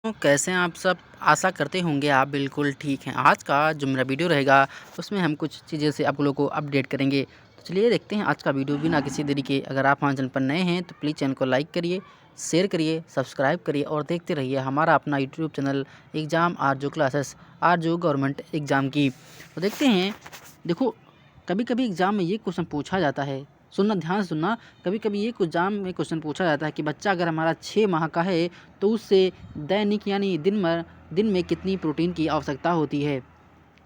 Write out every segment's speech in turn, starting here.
तो कैसे हैं आप सब? आशा करते होंगे आप बिल्कुल ठीक हैं। आज का जो मेरा वीडियो रहेगा उसमें हम कुछ चीज़ें से आप लोगों को अपडेट करेंगे। तो चलिए देखते हैं आज का वीडियो बिना किसी देरी के। अगर आप हमारे चैनल पर नए हैं तो प्लीज़ चैनल को लाइक करिए, शेयर करिए, सब्सक्राइब करिए और देखते रहिए हमारा अपना यूट्यूब चैनल एग्ज़ाम आरजू क्लासेस, आरजू गवर्नमेंट एग्ज़ाम की। तो देखते हैं, देखो कभी-कभी एग्ज़ाम में ये क्वेश्चन पूछा जाता है, सुनना ध्यान से सुनना। कभी-कभी ये एग्ज़ाम में क्वेश्चन पूछा जाता है कि बच्चा अगर हमारा 6 माह का है तो उससे दैनिक यानी दिन में कितनी प्रोटीन की आवश्यकता होती है?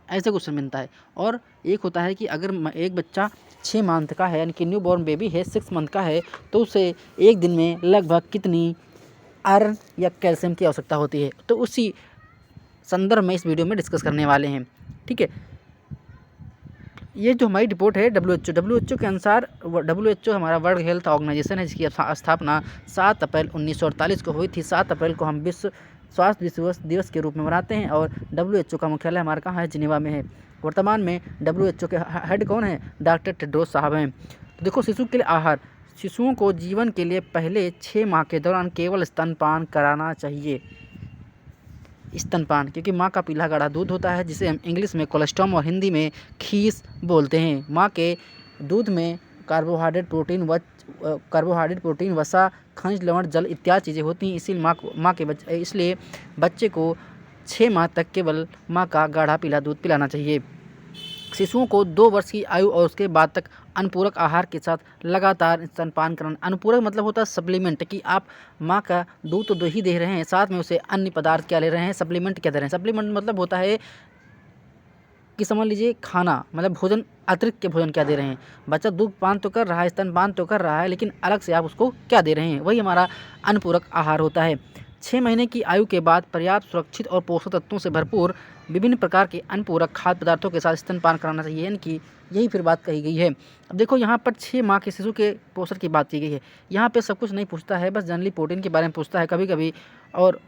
ऐसे क्वेश्चन बनता है। और एक होता है कि अगर एक बच्चा 6 मंथ का है यानी कि न्यू बॉर्न बेबी है, 6 मंथ का है, तो उसे एक दिन में लगभग कितनी आयरन या कैल्शियम की आवश्यकता होती है? तो उसी संदर्भ में इस वीडियो में डिस्कस करने वाले हैं। ठीक है? ये जो हमारी रिपोर्ट है डब्ल्यूएचओ के अनुसार, डब्ल्यूएचओ हमारा वर्ल्ड हेल्थ ऑर्गेनाइजेशन है, जिसकी स्थापना 7 अप्रैल 1948 को हुई थी। 7 अप्रैल को हम विश्व स्वास्थ्य दिवस के रूप में मनाते हैं और डब्ल्यूएचओ का मुख्यालय हमारा कहाँ है? जिनेवा में है। वर्तमान में डब्ल्यूएचओ के हेड कौन है? डॉक्टर टेड्रोस साहब हैं। तो देखो, शिशु के लिए आहार। शिशुओं को जीवन के लिए पहले 6 माह के दौरान केवल स्तनपान कराना चाहिए। स्तनपान, क्योंकि माँ का पीला गाढ़ा दूध होता है, जिसे हम इंग्लिश में कोलेस्ट्रॉम और हिंदी में खीस बोलते हैं। माँ के दूध में कार्बोहाइड्रेट, प्रोटीन, वसा, खनिज, लवण, जल इत्यादि चीज़ें होती हैं। इसलिए बच्चे को 6 माह तक केवल माँ का गाढ़ा पीला दूध पिलाना चाहिए। शिशुओं को 2 वर्ष की आयु और उसके बाद तक अनुपूरक आहार के साथ लगातार स्तनपान कराना। अनुपूरक मतलब होता है सप्लीमेंट, कि आप माँ का दूध तो ही दे रहे हैं, साथ में उसे अन्य पदार्थ क्या ले रहे हैं? सप्लीमेंट क्या दे रहे हैं? सप्लीमेंट मतलब होता है कि समझ लीजिए खाना, मतलब भोजन, अतिरिक्त के भोजन क्या दे रहे हैं? बच्चा दूध पान तो कर रहा है, स्तनपान तो कर रहा है, लेकिन अलग से आप उसको क्या दे रहे हैं? वही हमारा अनुपूरक आहार होता है। 6 महीने की आयु के बाद पर्याप्त, सुरक्षित और पोषक तत्वों से भरपूर विभिन्न प्रकार के अनुपूरक खाद्य पदार्थों के साथ स्तनपान कराना चाहिए, यानी कि यही फिर बात कही गई है। अब देखो, यहाँ पर 6 माह के शिशु के पोषण की बात की गई है। यहाँ पे सब कुछ नहीं पूछता है, बस जनरली प्रोटीन के बारे में पूछता है कभी-कभी, और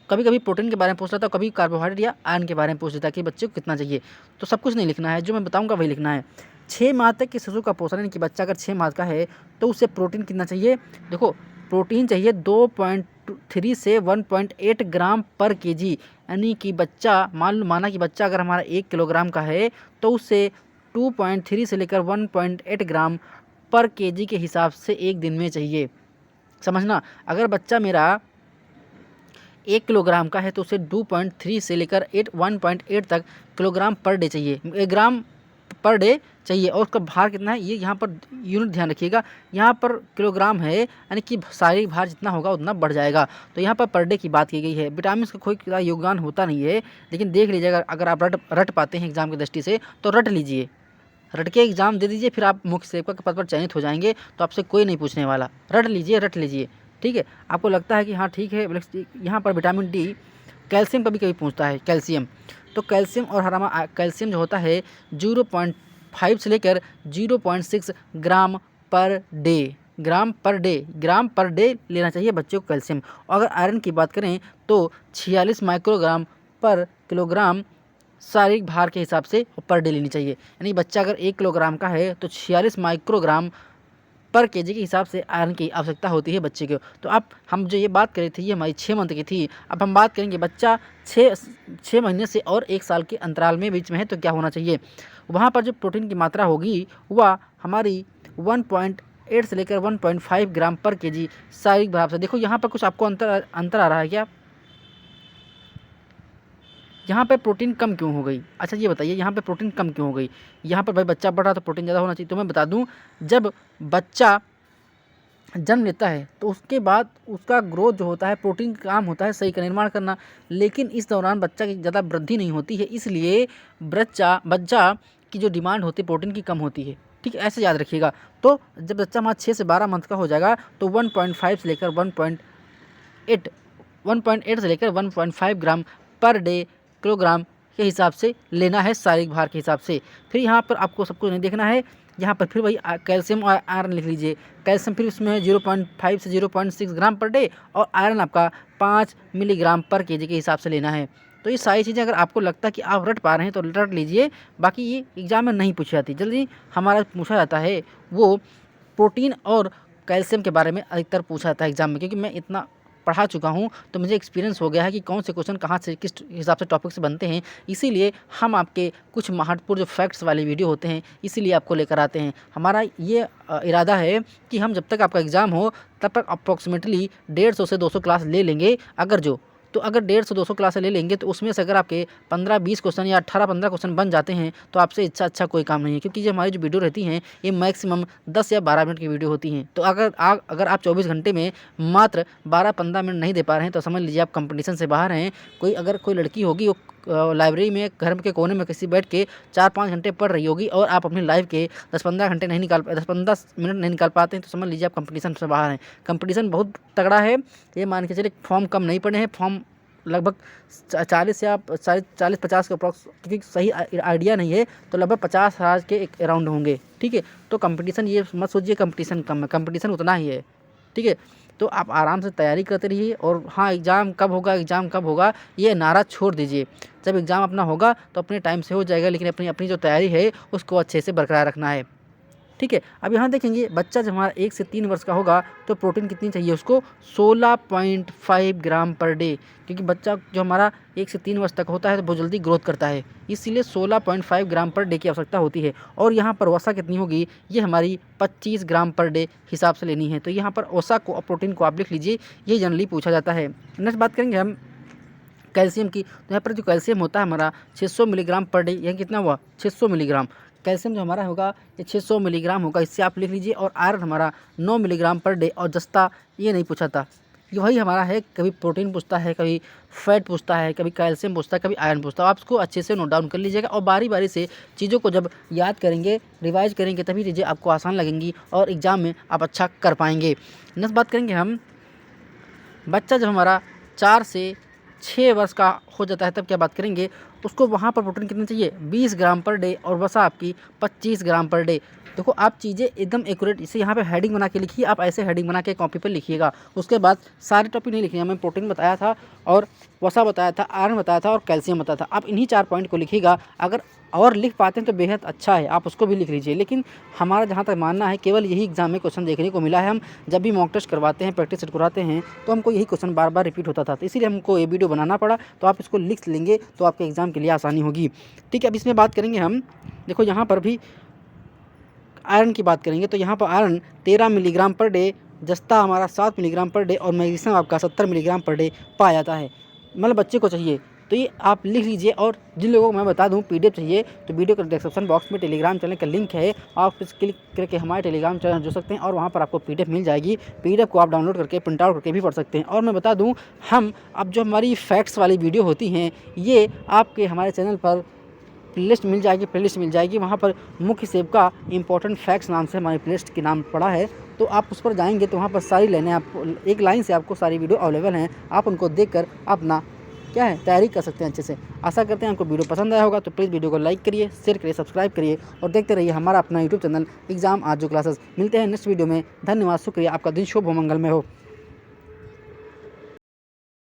कभी-कभी प्रोटीन के बारे में पूछ रहा था, कभी कार्बोहाइड्रेट या आयरन के बारे में पूछ रहा था कि बच्चे को कितना चाहिए। तो सब कुछ नहीं लिखना है, जो मैं बताऊँगा वही लिखना है। 6 माह तक के शिशु का पोषण, यानी कि बच्चा अगर 6 माह का है तो उसे प्रोटीन कितना चाहिए? देखो, प्रोटीन चाहिए 2.3 से 1.8 ग्राम पर केजी, यानी कि बच्चा माना कि बच्चा अगर हमारा 1 किलोग्राम का है तो उसे 2.3 से लेकर 1.8 ग्राम पर केजी के हिसाब से एक दिन में चाहिए। समझना, अगर बच्चा मेरा 1 किलोग्राम का है तो उसे 2.3 से लेकर 1.8 तक किलोग्राम पर डे चाहिए, ग्राम पर डे चाहिए। और उसका भार कितना है, ये यहाँ पर यूनिट ध्यान रखिएगा। यहाँ पर किलोग्राम है, यानी कि शारीरिक भार जितना होगा उतना बढ़ जाएगा। तो यहाँ पर डे की बात की गई है। विटामिन का कोई योगदान होता नहीं है, लेकिन देख लीजिएगा, अगर आप रट पाते हैं एग्जाम की दृष्टि से तो रट लीजिए, रट के एग्ज़ाम दे दीजिए, फिर आप मुख्य सेवक के पद पर चयनित हो जाएंगे, तो आपसे कोई नहीं पूछने वाला। रट लीजिए। ठीक है? आपको लगता है कि हाँ ठीक है, यहाँ पर विटामिन डी, कैल्शियम कभी कभी पूछता है, कैल्शियम। तो कैल्शियम और हरामा कैल्शियम जो होता है 0.5 से लेकर 0.6 ग्राम पर डे, ग्राम पर डे लेना चाहिए बच्चों को कैल्शियम। और अगर आयरन की बात करें तो 46 माइक्रोग्राम पर किलोग्राम शारीरिक भार के हिसाब से पर डे लेनी चाहिए। यानी बच्चा अगर 1 किलोग्राम का है तो 46 माइक्रोग्राम पर केजी के हिसाब से आयरन की आवश्यकता होती है बच्चे को। तो अब हम जो ये बात करी थी, ये हमारी 6 मंथ की थी। अब हम बात करेंगे बच्चा 6 महीने से और 1 साल के अंतराल में बीच में है तो क्या होना चाहिए? वहाँ पर जो प्रोटीन की मात्रा होगी वह हमारी 1.8 से लेकर 1.5 ग्राम पर केजी शारीरिक भार से। देखो, यहाँ पर कुछ आपको अंतर आ रहा है क्या? यहाँ पे प्रोटीन कम क्यों हो गई? अच्छा ये बताइए, यहाँ पे प्रोटीन कम क्यों हो गई? यहाँ पर भाई बच्चा बढ़ रहा तो प्रोटीन ज़्यादा होना चाहिए। तो मैं बता दूँ, जब बच्चा जन्म लेता है तो उसके बाद उसका ग्रोथ जो होता है, प्रोटीन का काम होता है सही का निर्माण करना, लेकिन इस दौरान बच्चा की ज़्यादा वृद्धि नहीं होती है, इसलिए बच्चा की जो डिमांड होती है प्रोटीन की कम होती है। ठीक है, ऐसे याद रखिएगा। तो जब बच्चा हमारा 6 से 12 मंथ का हो जाएगा तो 1.5 से लेकर 1.8 से लेकर 1.5 ग्राम पर डे किलोग्राम के हिसाब से लेना है, शारीरिक भार के हिसाब से। फिर यहाँ पर आपको सब कुछ नहीं देखना है, यहाँ पर फिर वही कैल्शियम और आयरन लिख लीजिए। कैल्शियम फिर उसमें 0.5 से 0.6 ग्राम पर डे, और आयरन आपका 5 मिलीग्राम पर केजी के हिसाब से लेना है। तो ये सारी चीज़ें अगर आपको लगता है कि आप रट पा रहे हैं तो रट लीजिए, बाकी ये एग्जाम में नहीं पूछी जाती। जल्दी हमारा पूछा जाता है वो प्रोटीन और कैल्शियम के बारे में अधिकतर पूछा जाता है एग्जाम में, क्योंकि मैं इतना पढ़ा चुका हूँ, तो मुझे एक्सपीरियंस हो गया है कि कौन से क्वेश्चन कहाँ से किस हिसाब से टॉपिक से बनते हैं। इसीलिए हम आपके कुछ महत्वपूर्ण जो फैक्ट्स वाले वीडियो होते हैं इसीलिए आपको लेकर आते हैं। हमारा ये इरादा है कि हम जब तक आपका एग्ज़ाम हो तब तक अप्रॉक्सीमेटली 150 से 200 क्लास ले लेंगे। अगर 150-200 क्लासें ले लेंगे तो उसमें से अगर आपके 15-20 क्वेश्चन या 18-15 क्वेश्चन बन जाते हैं तो आपसे अच्छा कोई काम नहीं है, क्योंकि ये हमारी जो वीडियो रहती हैं ये मैक्सिमम 10 या 12 मिनट की वीडियो होती हैं। तो अगर आप 24 घंटे में मात्र 12-15 मिनट नहीं दे पा रहे हैं तो समझ लीजिए आप कंपटीशन से बाहर हैं। अगर कोई लड़की होगी वो लाइब्रेरी में घर के कोने में किसी बैठ के 4-5 घंटे पढ़ रही होगी और आप अपनी लाइफ के 10-15 मिनट नहीं निकाल पाते हैं, तो समझ लीजिए आप कंपटीशन से बाहर हैं। कंपटीशन बहुत तगड़ा है, ये मान के चलिए फॉर्म कम नहीं पड़े हैं, फॉर्म लगभग 40 या 40-50 के अप्रॉक्स, क्योंकि सही आइडिया नहीं है, तो लगभग 50,000 के एक अराउंड होंगे। ठीक है, तो कंपटीशन ये मत सोचिए कंपटीशन कम है, कंपटीशन उतना ही है। ठीक है, तो आप आराम से तैयारी करते रहिए। और हाँ, एग्ज़ाम कब होगा ये नारा छोड़ दीजिए। जब एग्ज़ाम अपना होगा तो अपने टाइम से हो जाएगा, लेकिन अपनी जो तैयारी है उसको अच्छे से बरकरार रखना है। ठीक है, अब यहाँ देखेंगे बच्चा जब हमारा 1 से 3 वर्ष का होगा तो प्रोटीन कितनी चाहिए उसको 16.5 ग्राम पर डे, क्योंकि बच्चा जो हमारा 1 से 3 वर्ष तक होता है तो बहुत जल्दी ग्रोथ करता है, इसीलिए 16.5 ग्राम पर डे की आवश्यकता होती है। और यहाँ पर वसा कितनी होगी, ये हमारी 25 ग्राम पर डे हिसाब से लेनी है। तो यहाँ पर वसा को और प्रोटीन को आप लिख लीजिए, ये जनरली पूछा जाता है। नेक्स्ट बात करेंगे हम कैल्शियम की। तो यहाँ पर जो कैल्शियम होता है हमारा 600 मिलीग्राम पर डे, यह कितना हुआ 600 मिलीग्राम कैल्शियम जो हमारा होगा ये 600 मिलीग्राम होगा, इससे आप लिख लीजिए। और आयरन हमारा 9 मिलीग्राम पर डे, और जस्ता ये नहीं पूछा था, ये वही हमारा है, कभी प्रोटीन पूछता है, कभी फैट पूछता है, कभी कैल्शियम पूछता है, कभी आयरन पूछता है। आप इसको अच्छे से नोट डाउन कर लीजिएगा और बारी बारी से चीज़ों को जब याद करेंगे, रिवाइज करेंगे, तभी चीज़ें आपको आसान लगेंगी और एग्ज़ाम में आप अच्छा कर पाएंगे। नेक्स्ट बात करेंगे हम, बच्चा जब हमारा 4 से 6 वर्ष का हो जाता है तब क्या बात करेंगे, उसको वहाँ पर प्रोटीन कितना चाहिए 20 ग्राम पर डे, और वसा आपकी 25 ग्राम पर डे। देखो आप चीज़ें एकदम एक्यूरेट, इसे यहाँ पे हेडिंग बना के लिखिए, आप ऐसे हेडिंग बना के कॉपी पर लिखिएगा। उसके बाद सारे टॉपिक नहीं लिखिएगा, मैं प्रोटीन बताया था और वसा बताया था, आयरन बताया था और कैल्शियम बताया था, आप इन्हीं 4 पॉइंट को लिखिएगा। अगर और लिख पाते हैं तो बेहद अच्छा है, आप उसको भी लिख लीजिए। लेकिन हमारा जहाँ तक मानना है केवल यही एग्जाम में क्वेश्चन देखने को मिला है। हम जब भी मॉक टेस्ट करवाते हैं, प्रैक्टिस सेट करवाते हैं, तो हमको यही क्वेश्चन बार बार रिपीट होता था, तो इसीलिए हमको ये वीडियो बनाना पड़ा। तो आप इसको लिख लेंगे तो आपके एग्ज़ाम के लिए आसानी होगी। ठीक है, अब इसमें बात करेंगे हम, देखो यहाँ पर भी आयरन की बात करेंगे तो यहाँ पर आयरन 13 मिलीग्राम पर डे, जस्ता हमारा 7 मिलीग्राम पर डे और मैग्नीशियम आपका 70 मिलीग्राम पर डे पाया जाता है, मतलब बच्चे को चाहिए। तो ये आप लिख लीजिए। और जिन लोगों को मैं बता दूं PDF चाहिए तो वीडियो के डिस्क्रिप्शन बॉक्स में टेलीग्राम चैनल का लिंक है, आप इस क्लिक करके हमारे टेलीग्राम चैनल जुड़ सकते हैं और वहाँ पर आपको PDF मिल जाएगी। PDF को आप डाउनलोड करके प्रिंट आउट करके भी पढ़ सकते हैं। और मैं बता दूँ, हम अब जो हमारी फैक्ट्स वाली वीडियो होती हैं ये आपके हमारे चैनल पर प्लेलिस्ट मिल जाएगी, वहाँ पर मुख्य सेब का इंपॉर्टेंट फैक्ट्स नाम से हमारी प्लेलिस्ट के नाम पड़ा है। तो आप उस पर जाएंगे तो वहाँ पर सारी लाइनें आपको एक लाइन से आपको सारी वीडियो अवेलेबल हैं, आप उनको देखकर अपना क्या है तैयारी कर सकते हैं अच्छे से। आशा करते हैं आपको वीडियो पसंद आया होगा, तो प्लीज़ वीडियो को लाइक करिए, शेयर करिए, सब्सक्राइब करिए और देखते रहिए हमारा अपना यूट्यूब चैनल एग्जाम आज जो क्लासेस। मिलते हैं नेक्स्ट वीडियो में। धन्यवाद, शुक्रिया, आपका दिन शुभ हो, मंगलमय हो।